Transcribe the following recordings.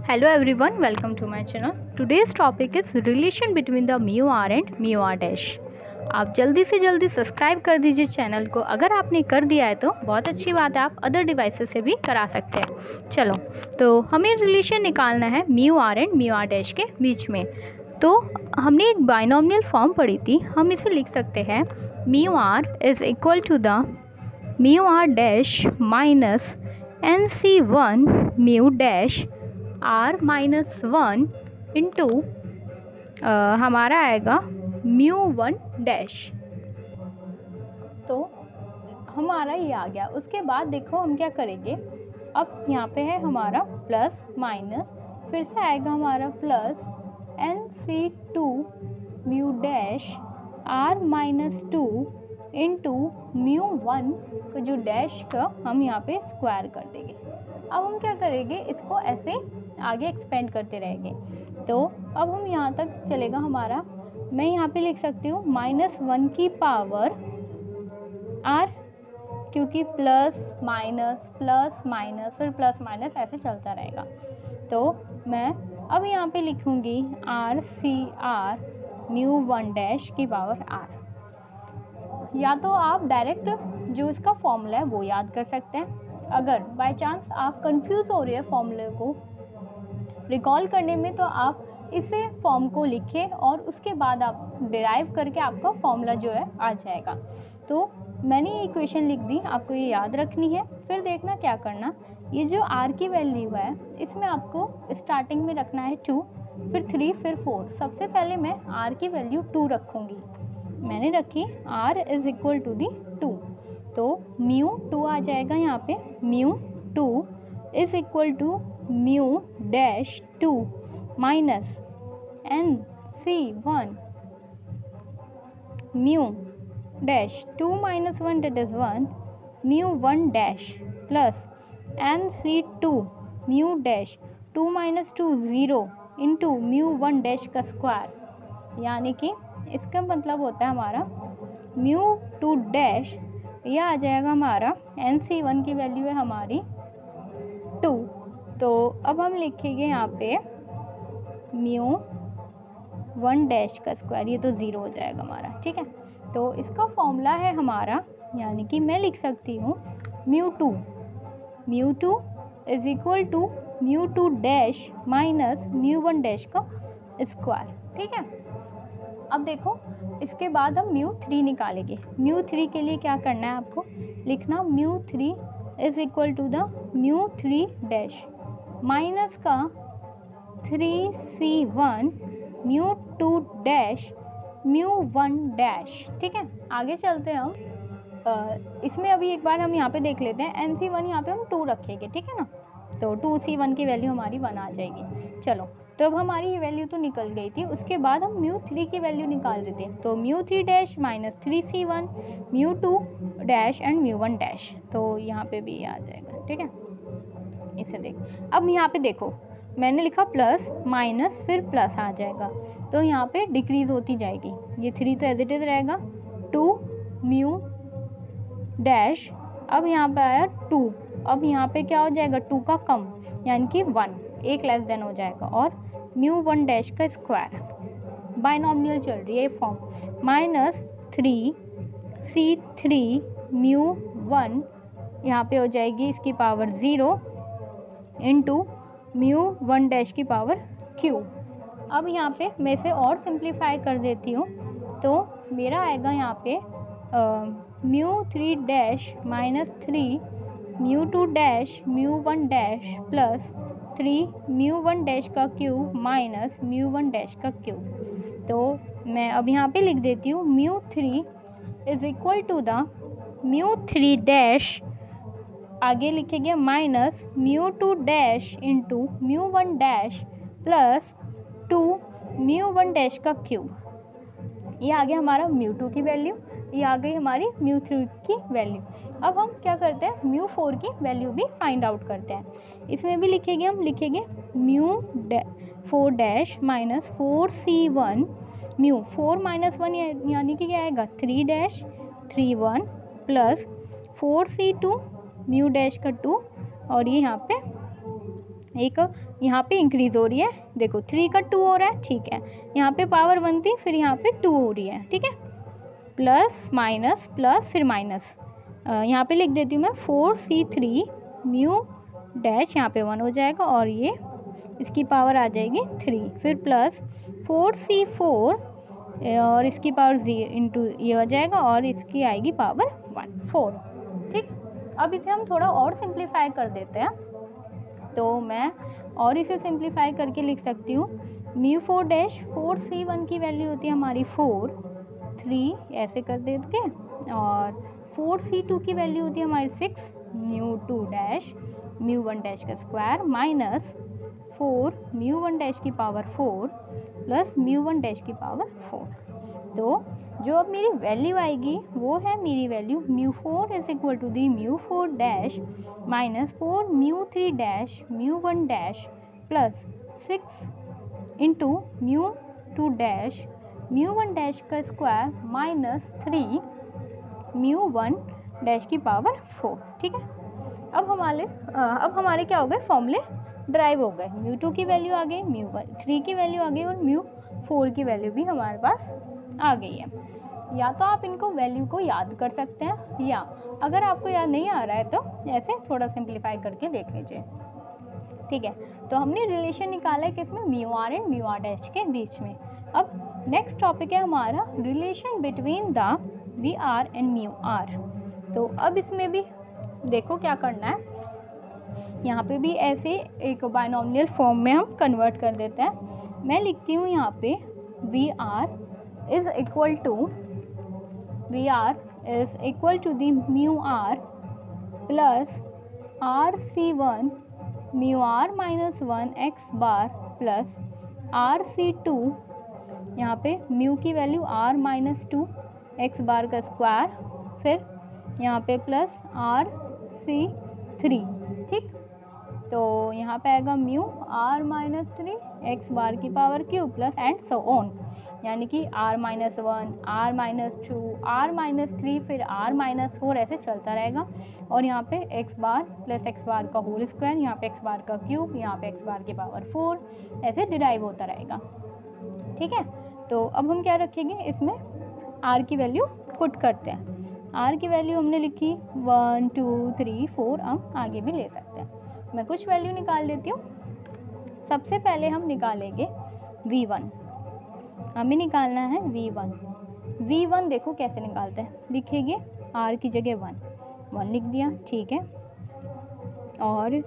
Hello everyone, welcome to my channel. Today's topic is relation between the mu r and mu r dash. आप जल्दी से जल्दी subscribe कर दीजिए channel को। अगर आपने कर दिया है तो बहुत अच्छी बात है, आप अदर डिवाइसेस से भी करा सकते हैं। चलो, तो हमें रिलेशन निकालना है mu R and mu R dash के बीच में। तो हमने एक बाइनोमियल फॉर्म पढ़ी थी, हम इसे लिख सकते हैं mu R is equal to the mu R dash minus NC1 mu dash R-1 into हमारा आएगा म्यू वन डैश। तो हमारा ये आ गया। उसके बाद देखो हम क्या करेंगे, अब यहाँ पे है हमारा प्लस माइनस, फिर से आएगा हमारा plus NC2 mu dash R-2 into mu one को जो डैश का हम यहाँ पे स्क्वायर कर देंगे। अब हम क्या करेंगे, इसको ऐसे आगे एक्सपेंड करते रहेंगे। तो अब हम यहाँ तक चलेगा हमारा, मैं यहाँ पे लिख सकती हूँ -1 की पावर r, क्योंकि प्लस माइनस फिर प्लस माइनस ऐसे चलता रहेगा। तो मैं अब यहाँ पे लिखूँगी RCR म्यू वन डैश की पावर r। या तो आप डायरेक्ट जो इसका फॉर्मूला है वो याद कर सकते हैं। अगर बाय चांस आप कंफ्यूज हो रहे हैं फॉर्मूले को रिकॉल करने में, तो आप इसे फॉर्म को लिखें और उसके बाद आप डिराइव करके आपका फॉर्मूला जो है आ जाएगा। तो मैंने ये इक्वेशन लिख दी, आपको ये याद रखनी है। फिर देखना क्या करना, ये जो r की वैल्यू है इसमें आपको स्टार्टिंग में रखना है 2, फिर 3, फिर 4। सबसे पहले मैं r की वैल्यू 2 रखूँगी। मैंने रखी r is equal to the 2, तो म्यू 2 आ जाएगा यहाँ पे। Mu 2 is equal to mu dash 2 minus NC1 mu dash 2 minus 1 that is 1 mu 1 dash plus NC2 mu dash 2 minus 2 0 into mu 1 dash का स्क्वायर। यानी कि इसका मतलब होता है हमारा म्यू 2 डैश, यह आ जाएगा हमारा NC1 की वैल्यू है हमारी 2। तो अब हम लिखेंगे यहाँ पे म्यू 1 डैश का स्क्वायर, ये तो 0 हो जाएगा हमारा, ठीक है। तो इसका फॉर्मूला है हमारा, यानी कि मैं लिख सकती हूँ mu 2 is equal to mu 2 dash minus mu 1 dash का स्क्वायर, ठीक है। अब देखो इसके बाद हम म्यू 3 निकालेंगे। म्यू 3 के लिए क्या करना है, आपको लिखना mu 3 is equal to the mu 3 dash minus का 3C1 mu 2 dash mu 1 dash, ठीक है। आगे चलते हैं हम। इसमें अभी एक बार हम यहाँ पे देख लेते हैं। NC1 यहाँ पे हम 2 रखेंगे, ठीक है ना। तो 2C1 की वैल्यू हमारी 1 आ जाएगी। चलो, तो अब हमारी ये वैल्यू तो निकल गई थी। उसके बाद हम म्यू 3 की वैल्यू निकाल रहे थे। तो mu 3 dash minus 3C1 mu 2 dash and mu 1 dash, तो यहाँ पे भी ये आ जाएगा, ठीक है। इसे देख, अब यहाँ पे देखो मैंने लिखा प्लस माइनस फिर प्लस आ जाएगा, तो यहाँ पे डिक्रीज होती जाएगी। ये 3 तो एज इट इज़ रहेगा, 2 म्यू डैश, अब यहाँ पे आया 2, अब यहाँ पे क्या हो जाएगा 2 का कम, यानी कि 1, एक लेस देन हो जाएगा, और म्यू 1 डैश का स्क्वायर। बाइनोमियल चल रही है फॉर्म, माइनस 3C3 म्यू 1 यहाँ पे हो जाएगी इसकी पावर 0 इंटू म्यू 1 डैश की पावर q। अब यहाँ पे मैं इसे और सिंप्लीफाई कर देती हूँ, तो मेरा आएगा यहाँ पे mu 3 dash minus 3 mu 2 dash mu 1 dash plus 3 mu 1 dash का क्यूब माइनस म्यू 1 डैश का क्यूब। तो मैं अब यहाँ पे लिख देती हूँ mu 3 is equal to the mu 3 dash, आगे लिखेंगे minus mu 2 dash into mu 1 dash plus 2 mu 1 dash का क्यूब। ये आ गया हमारा म्यू 2 की वैल्यू, ये आ गई हमारी म्यू 3 की वैल्यू। अब हम क्या करते हैं, म्यू 4 की वैल्यू भी फाइंड आउट करते हैं। इसमें भी लिखेंगे, हम लिखेंगे mu 4 dash minus 4C1 mu 4 minus 1 यानी कि क्या आएगा 3 dash 3 1 plus 4C2 mu dash का 2 और ये यहाँ पे एक यहाँ पे इंक्रीज़ हो रही है, देखो 3 का 2 हो रहा है, ठीक है। यहाँ पे पावर 1 थी, फिर यहाँ पे 2 हो रही है, ठीक है। प्लस माइनस प्लस फिर माइनस, यहाँ पे लिख देती हूँ मैं 4c3 म्यू डैश, यहाँ पे 1 हो जाएगा और ये इसकी पावर आ जाएगी 3, फिर प्लस 4c4 और इसकी पावर 0 इंटू ये हो जाएगा और इसकी आएगी पावर 4, ठीक। अब इसे हम थोड़ा और सिंप्लीफाई कर देते हैं, तो मैं और इसे सिंप्लीफाई करके लिख सकती हूँ म्यू 4 डैश 4c1 की वैल्यू होती है हमारी 4, 3 ऐसे कर देते, और 4c2 की वैल्यू होती है हमारी 6, म्यू 2 डैश म्यू 1 डैश का स्क्वायर माइनस 4 म्यू 1 डैश की पावर 4 प्लस म्यू 1 डैश की पावर 4। तो जो अब मेरी वैल्यू आएगी वो है मेरी value mu 4 is equal to the mu 4 dash minus 4 mu 3 dash mu 1 dash plus 6 into mu 2 dash mu 1 dash का स्क्वायर माइनस 3 म्यू 1 डैश की पावर 4, ठीक है। अब हमारे क्या हो गए, फॉर्मूले ड्राइव हो गए, म्यू 2 की वैल्यू आ गई, म्यू 3 की वैल्यू आ गई और म्यू 4 की वैल्यू भी हमारे पास आ गई है। या तो आप इनको वैल्यू को याद कर सकते हैं, या अगर आपको याद नहीं आ रहा है तो ऐसे थोड़ा सिंप्लीफाई करके देख लीजिए, ठीक है। तो हमने रिलेशन निकाला है किसमें, mu R and mu R dash के बीच में। अब नेक्स्ट टॉपिक है हमारा relation between the V R and mu R. तो अब इसमें भी देखो क्या करना है, यहाँ पे भी ऐसे एक बाइनोमियल फॉर्म में हम कन्वर्ट कर देते हैं। मैं लिखती हूँ यहाँ पे V R is equal to the mu R plus RC1 mu R minus 1 x bar plus RC2, यहाँ पे म्यू की value r minus 2 x bar का स्क्वायर, फिर यहाँ पे प्लस RC3, ठीक। तो यहाँ पे आएगा mu r minus 3 x bar की power Q plus and so on, यानी कि r minus 1 r minus 2 r minus 3 फिर r माइनस 4 ऐसे चलता रहेगा। और यहाँ पे x बार प्लस x बार का होल स्क्वायर, यहाँ पे x बार का क्यूब, यहाँ पे x बार की पावर 4 ऐसे डिराइव होता रहेगा, ठीक है। तो अब हम क्या रखेंगे, इसमें r की वैल्यू पुट करते हैं। r की वैल्यू हमने लिखी 1 2 3 4, हम आगे भी ले सकते हैं। मैं कुछ वैल्यू निकाल देती हूँ। सबसे पहले हम निकालेंगे v1, हमें निकालना है v1। देखो कैसे निकालते हैं, लिखेंगे r की जगह 1 लिख दिया, ठीक है, और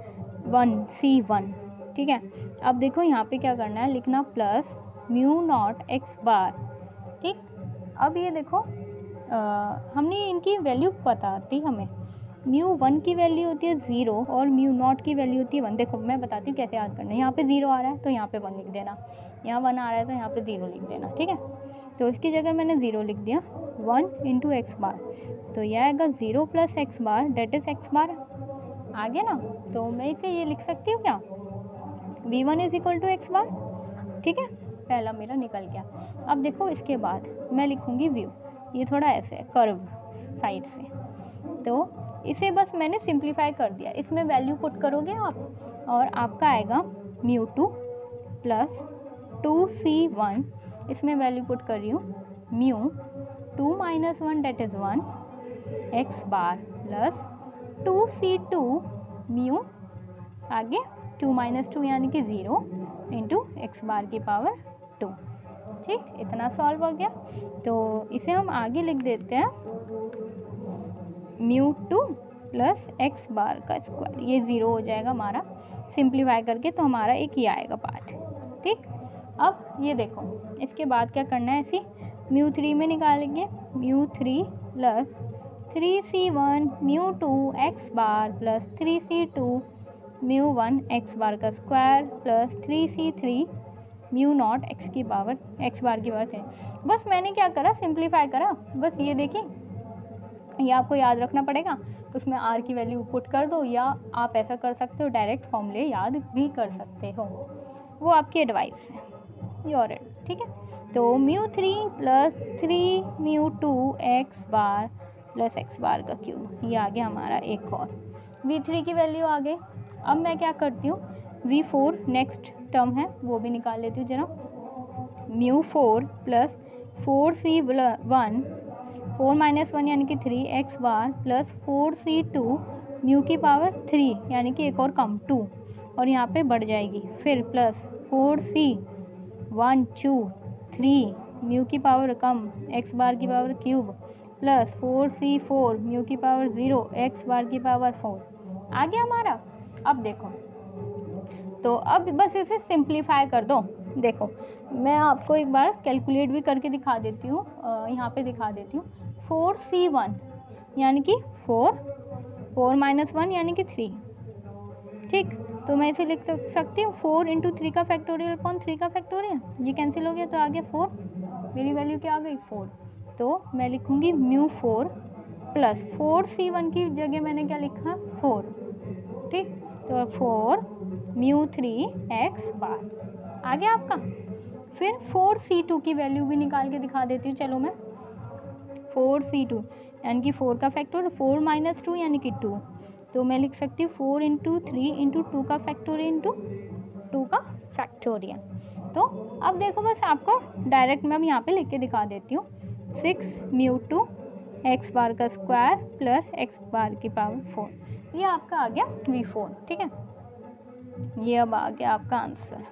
1c1, ठीक है। अब देखो यहाँ पे क्या करना है, लिखना plus mu naught x bar, ठीक। अब ये देखो हमने इनकी वैल्यू पता थी हमें, म्यू 1 की वैल्यू होती है 0 और म्यू नॉट की वैल्यू होती है 1। देखो मैं बताती हूँ कैसे याद करना है, यहाँ पे 0 आ रहा है तो यहाँ पे 1 लिख देना, यहाँ 1 आ रहा है तो यहाँ पे 0 लिख देना, ठीक है। तो इसकी जगह मैंने 0 लिख दिया, 1 इंटू एक्स बार, तो यह आएगा 0 plus x bar that is x bar, आ गया ना। तो मैं इसे ये लिख सकती हूँ क्या, v1 is equal to x bar, ठीक है, पहला मेरा निकल गया। अब देखो इसके बाद मैं लिखूँगी व्यू, ये थोड़ा ऐसे कर्व साइड से, तो इसे बस मैंने सिंप्लीफाई कर दिया। इसमें वैल्यू पुट करोगे आप और आपका आएगा म्यू 2 प्लस 2c1, इसमें वैल्यू पुट कर रही हूँ mu 2 minus 1 that is 1 x bar plus 2c2 mu आगे 2 माइनस 2 यानी कि 0 इंटू एक्स बार की पावर 2, ठीक। इतना सॉल्व हो गया। तो इसे हम आगे लिख देते हैं म्यू 2 प्लस एक्स बार का स्क्वायर, ये 0 हो जाएगा हमारा सिंप्लीफाई करके, तो हमारा एक ये आएगा पार्ट, ठीक। अब ये देखो इसके बाद क्या करना है, ऐसे म्यू 3 में निकालेंगे, mu 3 plus 3c1 mu 2 x bar plus 3c2 mu 1 x bar का square plus 3c3 mu naught x bar की पावर 3। बस मैंने क्या करा, सिंप्लीफाई करा, बस ये देखिए, ये आपको याद रखना पड़ेगा, उसमें r की वैल्यू पुट कर दो, या आप ऐसा कर सकते हो डायरेक्ट फॉर्मूले याद भी कर सकते हो, वो आपकी एडवाइस है, योर एड, ठीक है। तो mu 3 plus 3 mu 2 x bar plus x bar का क्यूब, ये आ गया हमारा एक और v3 की वैल्यू आ गई। अब मैं क्या करती हूँ, V4 नेक्स्ट टर्म है वो भी निकाल लेती हूँ जरा। μ4 प्लस 4c1 4 माइनस 1 यानी कि 3x बार प्लस 4c2 म्यू की पावर 3 यानी कि एक और कम 2 और यहाँ पे बढ़ जाएगी, फिर प्लस 4c1 2 3 म्यू की पावर कम x बार की power cube plus 4c4 mu की पावर 0 x बार की पावर 4 आ गया हमारा। अब देखो, तो अब बस इसे सिंप्लीफाई कर दो। देखो मैं आपको एक बार कैलकुलेट भी करके दिखा देती हूँ, यहाँ पे दिखा देती हूँ। 4c1 यानी कि 4 माइनस 1 यानी कि 3, ठीक। तो मैं इसे लिख सकती हूँ 4 इंटू 3 का फैक्टोरियल अपॉन 3 का फैक्टोरियल, ये कैंसिल हो गया तो आ गया 4, मेरी वैल्यू क्या आ गई 4। तो मैं लिखूँगी μ4 प्लस 4c1 की जगह मैंने क्या लिखा 4, ठीक। तो 4 μ3x बार आ गया आपका। फिर 4c2 की वैल्यू भी निकाल के दिखा देती हूँ, चलो मैं। 4c2 यानी कि 4 का फैक्टर 4 माइनस 2 यानी कि 2, तो मैं लिख सकती हूँ 4 इंटू 3 इंटू 2 का फैक्टोरियल इंटू 2 का फैक्टोरियल। तो अब देखो बस आपको डायरेक्ट मैं यहाँ पे लिख के दिखा देती हूँ। 6 μ2 x बार का स्क्वायर प्लस x बार की पावर 4, ये आपका आ गया V4, ठीक है। ये अब आ गया आपका आंसर,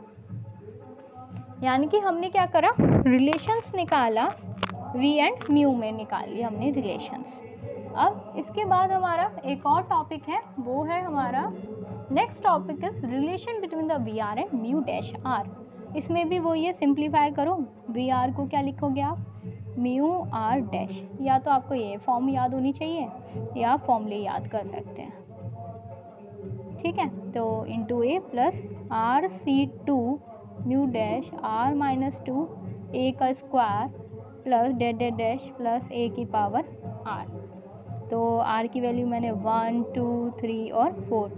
यानी कि हमने क्या करा, रिलेशंस निकाला, V एंड म्यू में निकाल लिया हमने रिलेशंस। अब इसके बाद हमारा एक और टॉपिक है, वो है हमारा next topic is relation between the V R and mu dash R. इसमें भी वो ये सिंप्लीफाई करो, वी आर को क्या लिखोगे आप म्यू आर डैश, या तो आपको ये फॉर्म याद होनी चाहिए या फॉर्मूले याद कर सकते हैं, ठीक है। तो into A plus R C two mu dash R minus 2 A का square plus dash dash dash plus A की पावर आर। तो आर की वैल्यू मैंने 1 2 3 और 4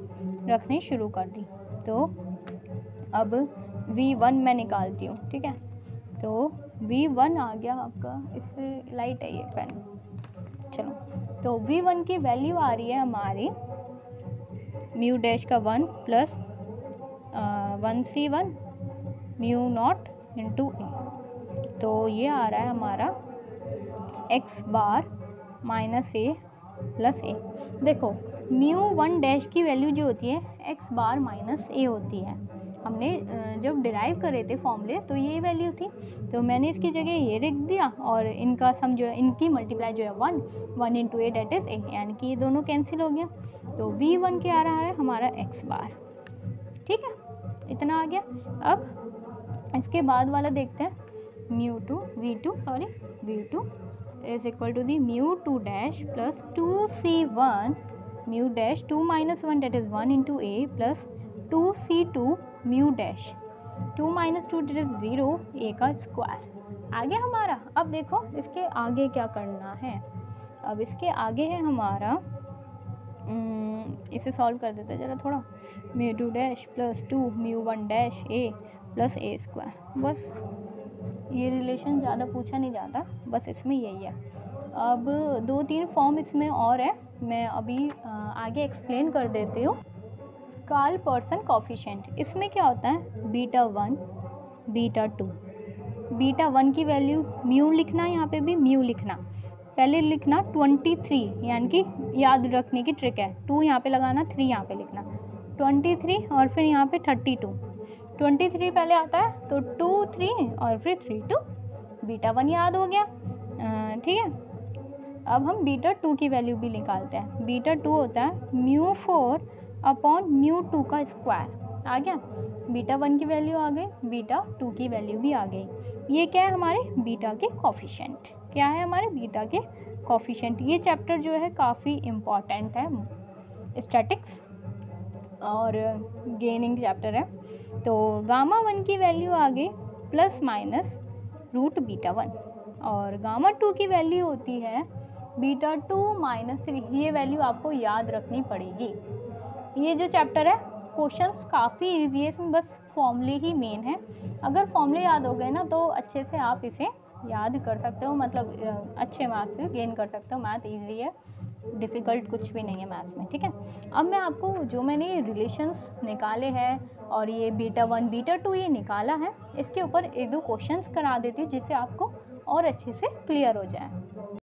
रखनी शुरू कर दी। तो अब V1 मैं निकालती हूँ, ठीक है। तो V1 आ गया आपका, इससे लाइट है ये पेन, चलो। तो V1 की वैल्यू आ रही है हमारी म्यू डैश का 1 plus 1c1 mu naught into A, तो ये आ रहा है हमारा x bar minus A plus A. देखो μ1 डैश की वैल्यू जो होती है x बार माइनस ए होती है। हमने जब डिराइव करे थे फॉर्मूले तो ये वैल्यू थी, तो मैंने इसकी जगह ये लिख दिया और इनका सम जो है, इनकी मल्टीप्लाई जो है 1 into A that is a, यानी कि ये दोनों कैंसिल हो गया। तो V1 क्या आ रहा है हमारा x बार, ठीक है, इतना आ गया। अब इसके बाद वाला देखते हैं, V2 is equal to the μ2 dash plus 2c1 mu dash 2 minus 1 that is 1 into A plus 2c2 mu dash 2 minus 2 that is 0 A का स्क्वायर आ गया हमारा। अब देखो इसके आगे क्या करना है, अब इसके आगे है हमारा, इसे सॉल्व कर देते हैं ज़रा थोड़ा। μ2 डैश प्लस 2 μ1 डैश ए प्लस ए स्क्वायर, बस ये रिलेशन ज़्यादा पूछा नहीं जाता, बस इसमें यही है। अब 2-3 फॉर्म इसमें और है, मैं अभी आगे एक्सप्लेन कर देती हूँ। कार्ल पर्सन कोफिशिएंट, इसमें क्या होता है β1 β2। β1 की वैल्यू म्यू लिखना, यहाँ पे भी म्यू लिखना, पहले लिखना 23 यानी कि याद रखने की ट्रिक है, 2 यहाँ पे लगाना 3 यहाँ पे लिखना 23 और फिर यहाँ पे 32। 23 पहले आता है तो 2 3 और फिर 3 2, β1 याद हो गया, ठीक है। अब हम β2 की वैल्यू भी निकालते हैं। β2 होता है μ4 अपॉन μ2 का स्क्वायर, आ गया। β1 की वैल्यू आ गई, β2 की वैल्यू भी आ गई। ये क्या है हमारे बीटा के कोफिशिएंट, क्या है हमारे बीटा के कोफिशिएंट। ये चैप्टर जो है काफ़ी इम्पॉर्टेंट है, स्टैटिक्स और गेनिंग चैप्टर है। तो गामा 1 की वैल्यू आ गई प्लस माइनस रूट β1 और गामा 2 की वैल्यू होती है β2 माइनस 3। ये वैल्यू आपको याद रखनी पड़ेगी। ये जो चैप्टर है क्वेश्चंस काफ़ी इजी है, इसमें बस फॉर्मूले ही मेन है। अगर फॉर्मूले याद हो गए ना तो अच्छे से आप इसे याद कर सकते हो, मतलब अच्छे मार्क्स गेन कर सकते हो। मैथ इजी है, डिफ़िकल्ट कुछ भी नहीं है मैथ्स में, ठीक है। अब मैं आपको जो मैंने रिलेशंस निकाले हैं और ये बीटा 1 बीटा 2 ये निकाला है, इसके ऊपर 1-2 क्वेश्चंस करा देती हूँ जिससे आपको और अच्छे से क्लियर हो जाए।